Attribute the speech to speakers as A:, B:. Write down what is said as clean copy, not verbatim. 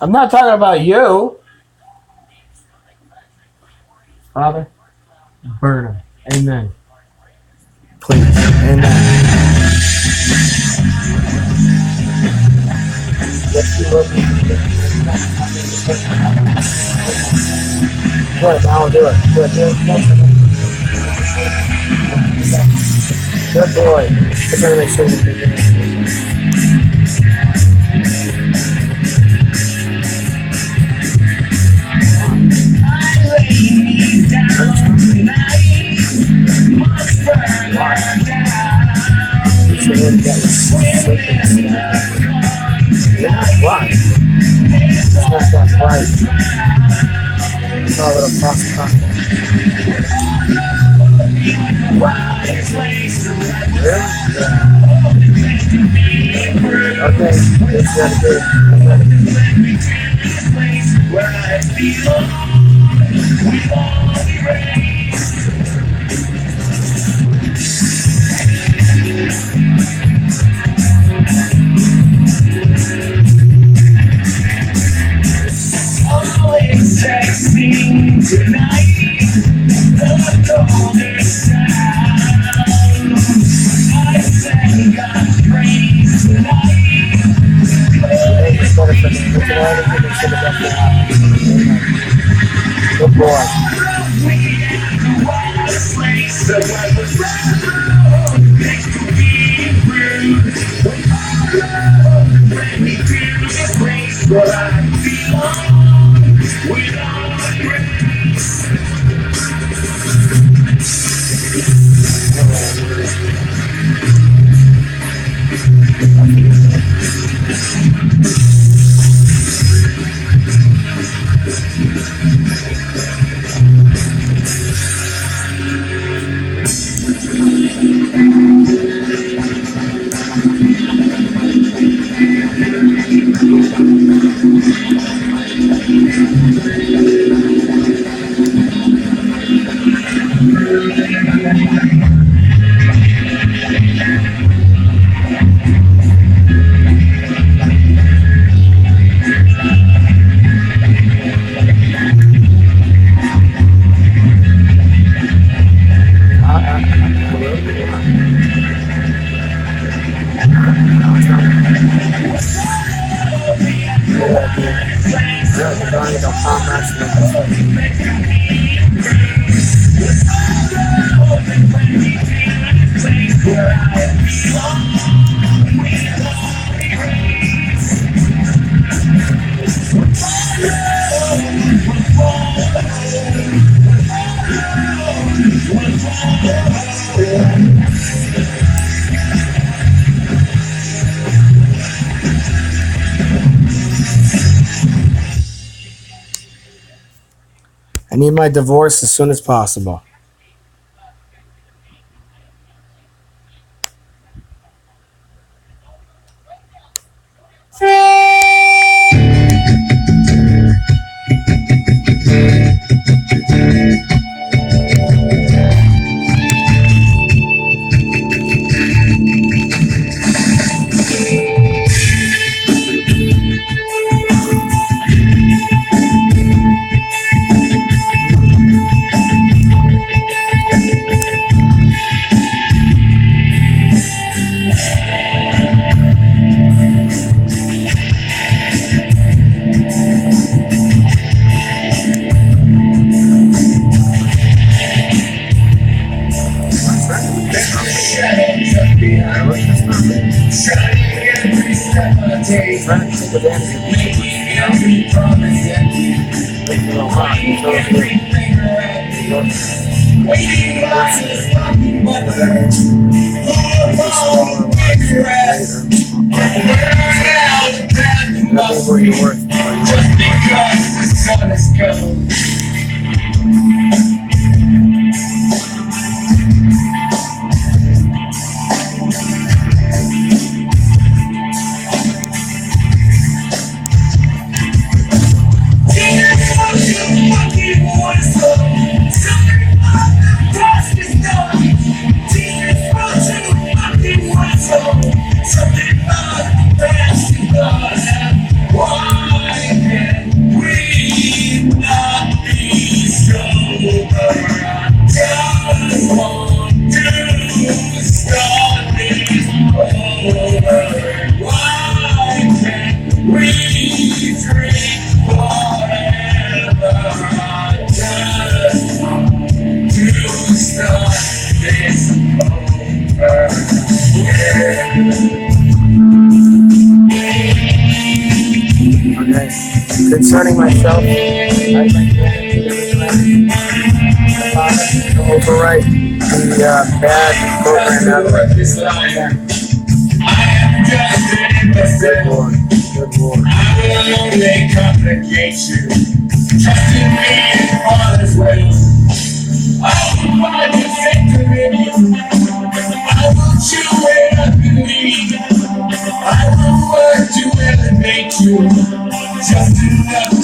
A: I'm not talking about you. Father, burn them. Amen. Please. Amen. Yes, you will be. Good, now we'll do it. Good, do it. Good boy. We're going to make sure we do it. Why? It's not that bright. It's all a little cross. Okay, it's gotta do
B: Always texting tonight, the colder sound. I sang God's praise tonight.
A: Good boy.
B: But I belong with all the grace.
A: I need my divorce as soon as possible.
B: Something about the past is gone. Why?
A: concerning myself, I'd like to overwrite the bad program out of it. Good Lord. Good Lord.
B: I will only complicate you. Trust in me in all his ways. I will find you victory. I will chew it up in me. I will work to elevate you. Just enough